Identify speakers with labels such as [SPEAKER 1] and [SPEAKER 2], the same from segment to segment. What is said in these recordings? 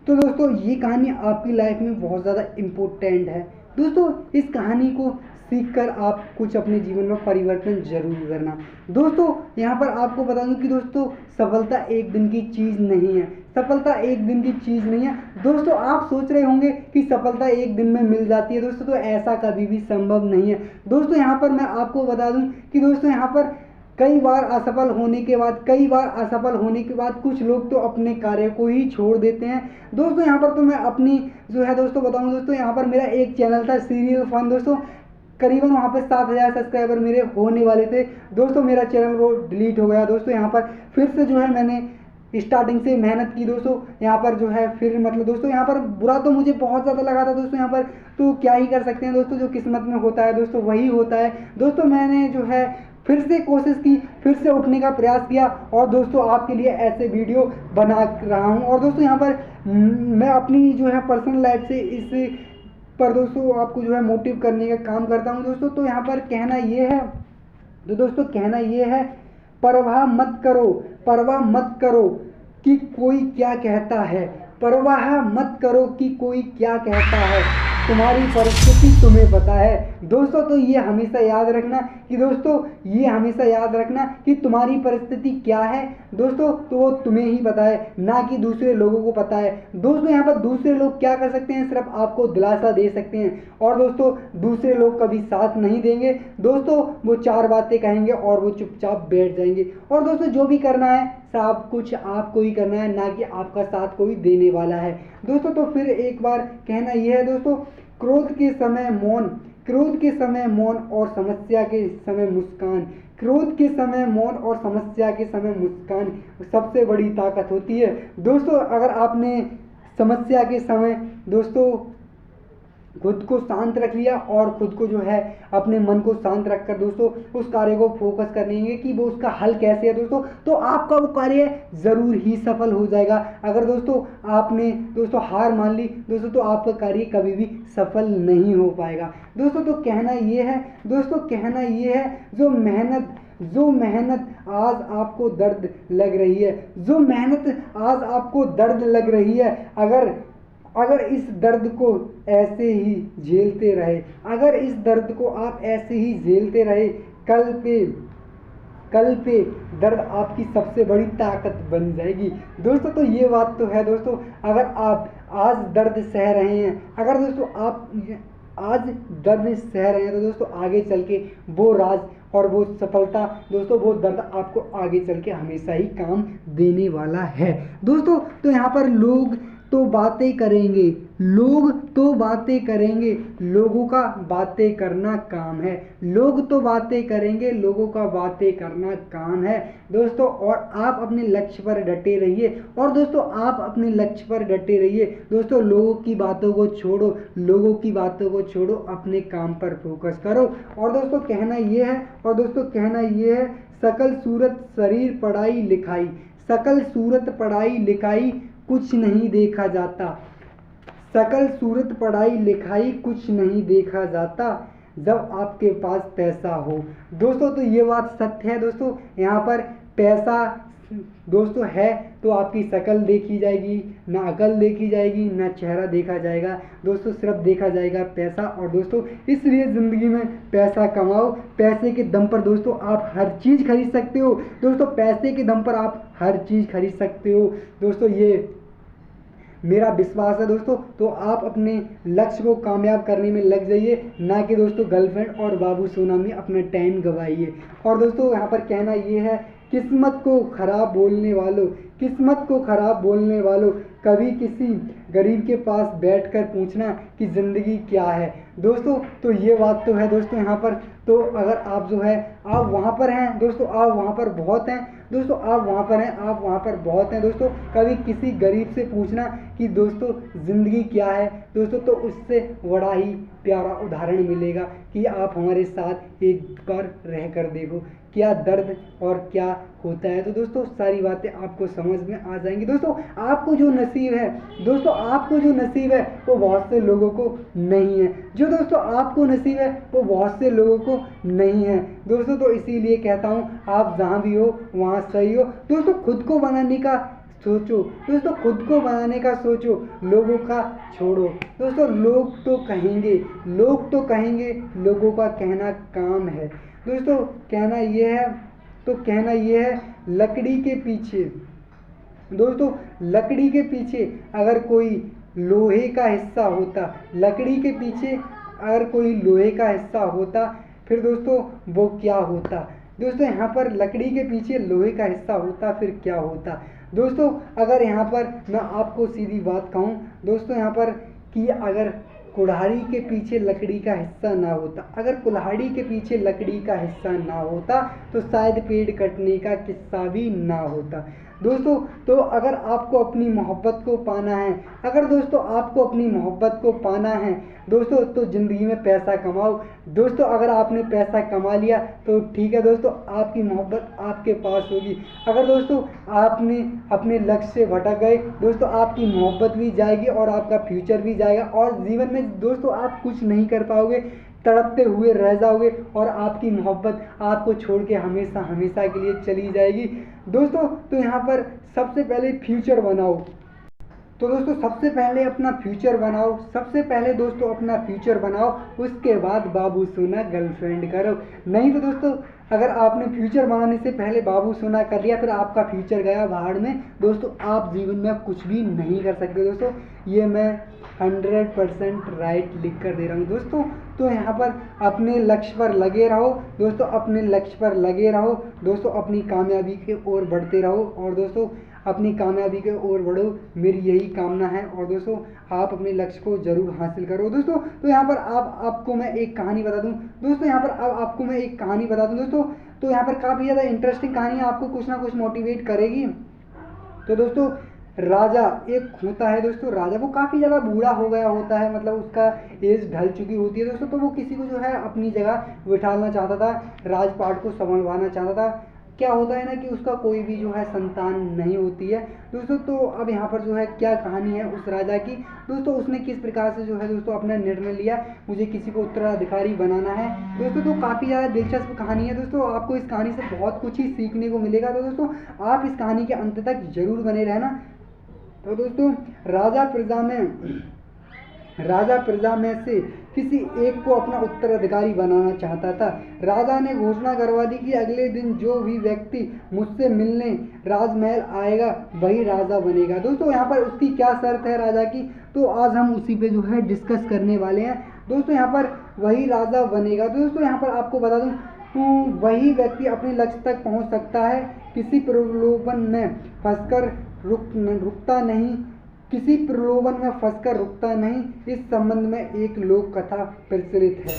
[SPEAKER 1] तो दोस्तों ये कहानी आपकी लाइफ में बहुत ज़्यादा इम्पोर्टेंट है। दोस्तों इस कहानी को सीख कर आप कुछ अपने जीवन में परिवर्तन ज़रूर करना। दोस्तों यहाँ पर आपको बता दूँ कि दोस्तों सफलता एक दिन की चीज़ नहीं है। सफलता एक दिन की चीज़ नहीं है। दोस्तों आप सोच रहे होंगे कि सफलता एक दिन में मिल जाती है। दोस्तों तो ऐसा कभी भी संभव नहीं है। दोस्तों यहाँ पर मैं आपको बता दूँ कि दोस्तों यहाँ पर कई बार असफल होने के बाद कुछ लोग तो अपने कार्य को ही छोड़ देते हैं। दोस्तों यहाँ पर तो मैं अपनी जो है दोस्तों बताऊँ। दोस्तों यहाँ पर मेरा एक चैनल था सीरियल फन। दोस्तों करीबन वहाँ पर 7,000 सब्सक्राइबर मेरे होने वाले थे। दोस्तों मेरा चैनल वो डिलीट हो गया। दोस्तों यहाँ पर फिर से जो है मैंने स्टार्टिंग से मेहनत की। दोस्तों यहाँ पर जो है फिर मतलब दोस्तों यहाँ पर बुरा तो मुझे बहुत ज़्यादा लगा था। दोस्तों यहाँ पर तो क्या ही कर सकते हैं। दोस्तों जो किस्मत में होता है दोस्तों वही होता है। दोस्तों मैंने जो है फिर से कोशिश की, फिर से उठने का प्रयास किया और दोस्तों आपके लिए ऐसे वीडियो बना रहा हूँ। और दोस्तों यहाँ पर मैं अपनी जो है पर्सनल लाइफ से इस पर दोस्तों आपको जो है मोटिव करने का काम करता हूँ। दोस्तों तो यहाँ पर कहना ये है परवाह मत करो कि कोई क्या कहता है। परवाह मत करो कि कोई क्या कहता है, तुम्हारी परिस्थिति तुम्हें पता है। दोस्तों तो ये हमेशा याद रखना कि तुम्हारी परिस्थिति क्या है। दोस्तों तो वो तुम्हें ही पता है, ना कि दूसरे लोगों को पता है। दोस्तों यहाँ पर दूसरे लोग क्या कर सकते हैं, सिर्फ आपको दिलासा दे सकते हैं। और दोस्तों दूसरे लोग कभी साथ नहीं देंगे। दोस्तों वो 4 बातें कहेंगे और वो चुपचाप बैठ जाएंगे। और दोस्तों जो भी करना है सब कुछ आपको ही करना है, ना कि आपका साथ कोई देने वाला है। दोस्तों तो फिर एक बार कहना यह है दोस्तों, क्रोध के समय मौन और समस्या के समय मुस्कान सबसे बड़ी ताकत होती है। दोस्तों अगर आपने समस्या के समय दोस्तों खुद को शांत रख लिया और खुद को जो है अपने मन को शांत रखकर दोस्तों उस कार्य को फोकस करेंगे कि वो उसका हल कैसे है दोस्तों, तो आपका वो कार्य ज़रूर ही सफल हो जाएगा। अगर दोस्तों आपने दोस्तों हार मान ली दोस्तों तो आपका कार्य कभी भी सफल नहीं हो पाएगा। दोस्तों तो कहना ये है जो मेहनत आज आपको दर्द लग रही है, अगर इस दर्द को आप ऐसे ही झेलते रहे, कल पे दर्द आपकी सबसे बड़ी ताकत बन जाएगी। दोस्तों तो ये बात तो है। दोस्तों अगर आप आज दर्द सह रहे हैं, तो दोस्तों आगे चल के वो राज और वो सफलता दोस्तों वो दर्द आपको आगे चल के हमेशा ही काम देने वाला है। दोस्तों तो यहाँ पर लोग तो बातें करेंगे, लोगों का बातें करना काम है। दोस्तों और आप अपने लक्ष्य पर डटे रहिए। दोस्तों लोगों की बातों को छोड़ो, अपने काम पर फोकस करो। और दोस्तों कहना ये है सकल सूरत पढ़ाई लिखाई कुछ नहीं देखा जाता जब आपके पास पैसा हो। दोस्तों तो ये बात सत्य है। दोस्तों यहाँ पर पैसा दोस्तों है तो आपकी शक्ल देखी जाएगी, ना अकल देखी जाएगी, ना चेहरा देखा जाएगा। दोस्तों सिर्फ देखा जाएगा पैसा। और दोस्तों इसलिए ज़िंदगी में पैसा कमाओ। पैसे के दम पर दोस्तों आप हर चीज़ खरीद सकते हो। दोस्तों ये मेरा विश्वास है। दोस्तों तो आप अपने लक्ष्य को कामयाब करने में लग जाइए, ना कि दोस्तों गर्लफ्रेंड और बाबू सोना में अपना टाइम गवाइए। और दोस्तों यहाँ पर कहना ये है किस्मत को खराब बोलने वालों कभी किसी गरीब के पास बैठकर पूछना कि ज़िंदगी क्या है। दोस्तों तो ये बात तो है। दोस्तों यहाँ पर तो अगर आप जो है आप वहाँ पर हैं दोस्तों, आप वहाँ पर बहुत हैं। दोस्तों कभी किसी गरीब से पूछना कि दोस्तों ज़िंदगी क्या है। दोस्तों तो उससे बड़ा ही प्यारा उदाहरण मिलेगा कि आप हमारे साथ एक बार रह कर देखो क्या दर्द और क्या होता है। तो दोस्तों सारी बातें आपको समझ में आ जाएंगी। दोस्तों आपको जो नसीब है वो बहुत से लोगों को नहीं है। दोस्तों आपको नसीब है वो बहुत से लोगों को नहीं है। दोस्तों तो इसीलिए कहता हूँ आप जहाँ भी हो वहाँ सही हो। दोस्तों खुद को बनाने का सोचो दोस्तों, खुद को बनाने का सोचो, लोगों का छोड़ो। दोस्तों लोग तो कहेंगे, लोगों का कहना काम है। दोस्तों कहना ये है लकड़ी के पीछे, दोस्तों लकड़ी के पीछे अगर कोई लोहे का हिस्सा होता, लकड़ी के पीछे अगर कोई लोहे का हिस्सा होता, फिर दोस्तों वो क्या होता। दोस्तों यहाँ पर लकड़ी के पीछे लोहे का हिस्सा होता, फिर क्या होता। दोस्तों अगर यहाँ पर मैं आपको सीधी बात कहूँ दोस्तों, यहाँ पर कि अगर कुल्हाड़ी के पीछे लकड़ी का हिस्सा ना होता, अगर कुल्हाड़ी के पीछे लकड़ी का हिस्सा ना होता तो शायद पेड़ कटने का किस्सा भी ना होता। दोस्तों तो अगर आपको अपनी मोहब्बत को पाना है, अगर दोस्तों आपको अपनी मोहब्बत को पाना है दोस्तों, तो ज़िंदगी में पैसा कमाओ। दोस्तों अगर आपने पैसा कमा लिया तो ठीक है दोस्तों, आपकी मोहब्बत आपके पास होगी। अगर दोस्तों आपने अपने लक्ष्य से भटक गए दोस्तों, आपकी मोहब्बत भी जाएगी और आपका फ्यूचर भी जाएगा, और जीवन में दोस्तों आप कुछ नहीं कर पाओगे, तड़पते हुए रह जाओगे और आपकी मोहब्बत आपको छोड़ के हमेशा हमेशा के लिए चली जाएगी। दोस्तों तो यहाँ पर सबसे पहले फ्यूचर बनाओ, तो दोस्तों सबसे पहले अपना फ्यूचर बनाओ, सबसे पहले दोस्तों अपना फ्यूचर बनाओ, उसके बाद बाबू सोना गर्लफ्रेंड करो। नहीं तो दोस्तों अगर आपने फ्यूचर बनाने से पहले बाबू सोना कर लिया, फिर आपका फ्यूचर गया भाड़ में दोस्तों, आप जीवन में कुछ भी नहीं कर सकते। दोस्तों ये मैं 100% राइट लिख कर दे रहा हूँ दोस्तों। तो यहाँ पर अपने लक्ष्य पर लगे रहो दोस्तों, अपने लक्ष्य पर लगे रहो दोस्तों, अपनी कामयाबी की ओर बढ़ते रहो, और दोस्तों अपनी कामयाबी की ओर बढ़ो, मेरी यही कामना है। और दोस्तों आप अपने लक्ष्य को जरूर हासिल करो दोस्तों। तो यहाँ पर आपको मैं एक कहानी बता दूँ दोस्तों, यहाँ पर आपको मैं एक कहानी बता दूँ दोस्तों, तो यहाँ पर काफ़ी ज़्यादा इंटरेस्टिंग कहानी है, आपको कुछ ना कुछ मोटिवेट करेगी। तो दोस्तों राजा एक होता है दोस्तों, राजा वो काफ़ी ज़्यादा बूढ़ा हो गया होता है, मतलब उसका एज ढल चुकी होती है दोस्तों, तो वो किसी को जो है अपनी जगह बिठाना चाहता था, राजपाट को संभलवाना चाहता था। क्या होता है ना कि उसका कोई भी जो है संतान नहीं होती है दोस्तों। तो अब यहाँ पर जो है क्या कहानी है उस राजा की दोस्तों, उसने किस प्रकार से जो है दोस्तों अपना निर्णय लिया, मुझे किसी को उत्तराधिकारी बनाना है दोस्तों। तो काफ़ी ज़्यादा दिलचस्प कहानी है दोस्तों, आपको इस कहानी से बहुत कुछ ही सीखने को मिलेगा। तो दोस्तों आप इस कहानी के अंत तक जरूर बने रहना। तो दोस्तों राजा प्रजा में से किसी एक को अपना उत्तराधिकारी बनाना चाहता था। राजा ने घोषणा करवा दी कि अगले दिन जो भी व्यक्ति मुझसे मिलने राजमहल आएगा वही राजा बनेगा। दोस्तों यहाँ पर उसकी क्या शर्त है राजा की, तो आज हम उसी पे जो है डिस्कस करने वाले हैं दोस्तों। यहाँ पर वही राजा बनेगा। दोस्तों यहाँ पर आपको बता दूँ, वही व्यक्ति अपने लक्ष्य तक पहुँच सकता है, किसी प्रलोभन में फंसकर रुकता नहीं, किसी प्रलोभन में फंसकर रुकता नहीं। इस संबंध में एक लोक कथा प्रचलित है,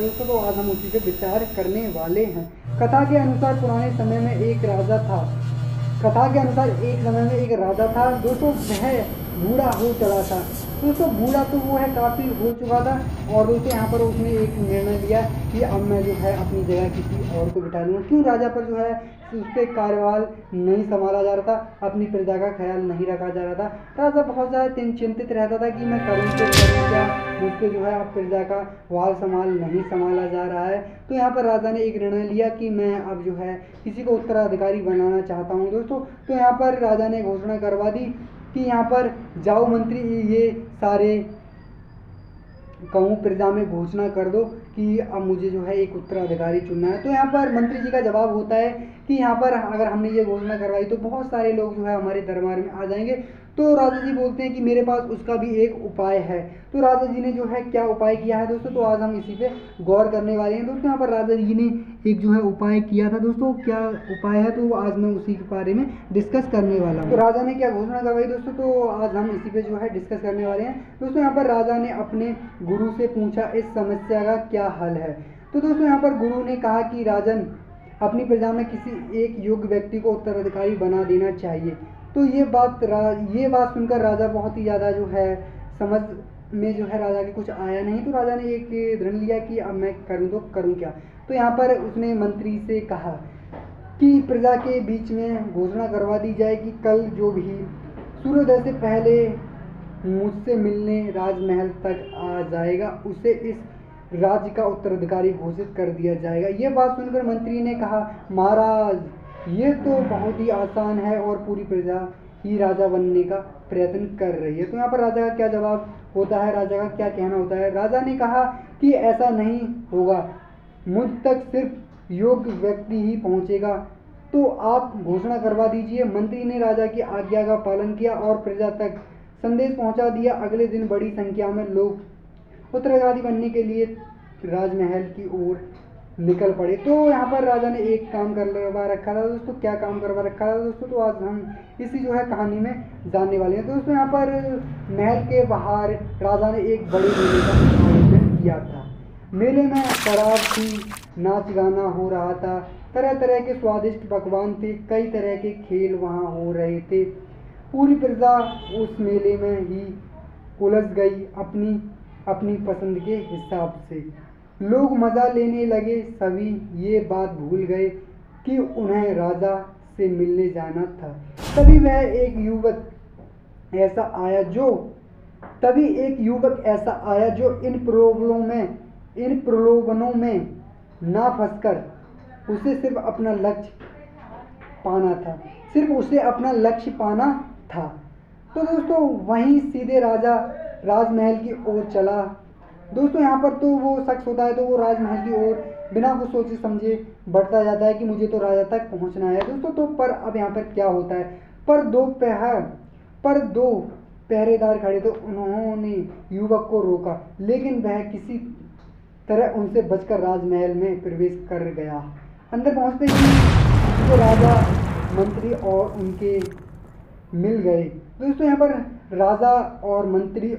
[SPEAKER 1] दोस्तों। तो आज हम उसी पे विचार करने वाले हैं। कथा के अनुसार पुराने समय में एक राजा था, दोस्तों वह बूढ़ा हो चला था। दोस्तों बूढ़ा तो वो है काफ़ी हो चुका था, और दोस्तों यहाँ पर उसने एक निर्णय लिया कि अब मैं जो है अपनी जगह किसी और को बिठा दूँगा। क्यों राजा पर जो है उस पर कार्यभार नहीं संभाला जा रहा था, अपनी प्रजा का ख्याल नहीं रखा जा रहा था। राजा बहुत ज़्यादा चिंतित रहता था कि मैं करूँ तो करूँ क्या, मुझ पर जो है अब प्रजा का वाल नहीं संभाला जा रहा है। तो यहाँ पर राजा ने एक निर्णय लिया कि मैं अब जो है किसी को उत्तराधिकारी बनाना चाहता हूँ दोस्तों। तो यहाँ पर राजा ने घोषणा करवा दी कि यहाँ पर जाओ मंत्री, ये सारे कहूँ प्रजा में घोषणा कर दो कि अब मुझे जो है एक उत्तराधिकारी चुनना है। तो यहाँ पर मंत्री जी का जवाब होता है कि यहाँ पर अगर हमने ये घोषणा करवाई तो बहुत सारे लोग जो है हमारे दरबार में आ जाएंगे। तो राजा जी बोलते हैं कि मेरे पास उसका भी एक उपाय है। तो राजा जी ने जो है क्या उपाय किया है दोस्तों, तो आज हम इसी पे गौर करने वाले हैं दोस्तों। यहाँ पर राजा जी ने एक जो है उपाय किया था दोस्तों, क्या उपाय है तो आज मैं उसी के बारे में डिस्कस करने वाला हूँ। तो राजा ने क्या घोषणा करवाई दोस्तों, तो आज हम इसी पे जो है डिस्कस करने वाले हैं दोस्तों। यहाँ पर राजा ने अपने गुरु से पूछा इस समस्या का क्या हल है। तो दोस्तों यहाँ पर गुरु ने कहा कि राजन, अपनी प्रजा में किसी एक योग्य व्यक्ति को उत्तराधिकारी बना देना चाहिए। तो ये बात सुनकर राजा बहुत ही ज़्यादा जो है समझ में जो है राजा के कुछ आया नहीं। तो राजा ने एक दृढ़ लिया कि अब मैं करूँ तो करूँ क्या। तो यहाँ पर उसने मंत्री से कहा कि प्रजा के बीच में घोषणा करवा दी जाए कि कल जो भी सूर्योदय से पहले मुझसे मिलने राजमहल तक आ जाएगा उसे इस राज्य का उत्तराधिकारी घोषित कर दिया जाएगा। ये बात सुनकर मंत्री ने कहा, महाराज ये तो बहुत ही आसान है और पूरी प्रजा ही राजा बनने का प्रयत्न कर रही है। तो यहाँ पर राजा का क्या जवाब होता है, राजा का क्या कहना होता है? राजा ने कहा कि ऐसा नहीं होगा, मुझ तक सिर्फ योग्य व्यक्ति ही पहुंचेगा, तो आप घोषणा करवा दीजिए। मंत्री ने राजा की आज्ञा का पालन किया और प्रजा तक संदेश पहुंचा दिया। अगले दिन बड़ी संख्या में लोग उत्तराधिकारी बनने के लिए राजमहल की ओर निकल पड़े। तो यहाँ पर राजा ने एक काम करवा रखा था दोस्तों। क्या काम करवा रखा था दोस्तों? तो आज हम इसी जो है कहानी में जानने वाले हैं। दोस्तों यहाँ पर महल के बाहर राजा ने एक बड़े मेले का आयोजन किया था। मेले में शराब थी, नाच गाना हो रहा था, तरह तरह के स्वादिष्ट पकवान थे, कई तरह के खेल वहाँ हो रहे थे। पूरी प्रजा उस मेले में ही उलझ गई अपनी अपनी पसंद के हिसाब से। लोग मज़ा लेने लगे, सभी ये बात भूल गए कि उन्हें राजा से मिलने जाना था। तभी एक युवक ऐसा आया जो इन प्रलोभनों में ना फंसकर उसे सिर्फ अपना लक्ष्य पाना था। तो दोस्तों वहीं सीधे राजा राजमहल की ओर चला। दोस्तों यहाँ पर तो वो शख्स होता है तो वो राजमहल की ओर बिना कुछ सोचे समझे बढ़ता जाता है कि मुझे तो राजा तक पहुँचना है दोस्तों। तो पर अब यहाँ पर क्या होता है, पर दो पहरेदार खड़े थे। उन्होंने युवक को रोका, लेकिन वह किसी तरह उनसे बचकर राजमहल में प्रवेश कर गया। अंदर पहुँचते ही तो राजा, मंत्री और उनके मिल गए। दोस्तों यहाँ पर राजा और मंत्री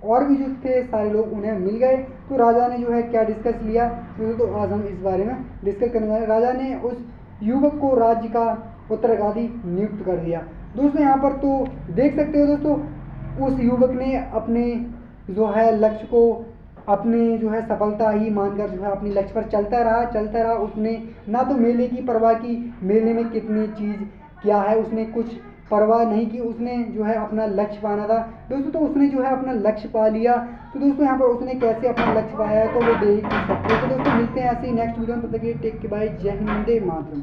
[SPEAKER 1] और भी जो थे सारे लोग उन्हें मिल गए। तो राजा ने जो है क्या डिस्कस लिया दोस्तों, तो आज हम इस बारे में डिस्कस करने वाले। राजा ने उस युवक को राज्य का उत्तराधिकारी नियुक्त कर दिया। दोस्तों यहाँ पर तो देख सकते हो दोस्तों, उस युवक ने अपने जो है लक्ष्य को अपने जो है सफलता ही मानकर जो है अपने लक्ष्य पर चलता रहा। उसने ना तो मेले की परवाह की, मेले में कितनी चीज़ क्या है उसने कुछ परवाह नहीं की। उसने जो है अपना लक्ष्य पाना था दोस्तों, तो उसने जो है अपना लक्ष्य पा लिया। तो दोस्तों यहाँ पर उसने कैसे अपना लक्ष्य पाया तो वो देख सकते हो। तो दोस्तों मिलते हैं ऐसे ही नेक्स्ट वीडियो में, तब तक के लिए टेक के बाय, जय हिंद, वंदे मातरम।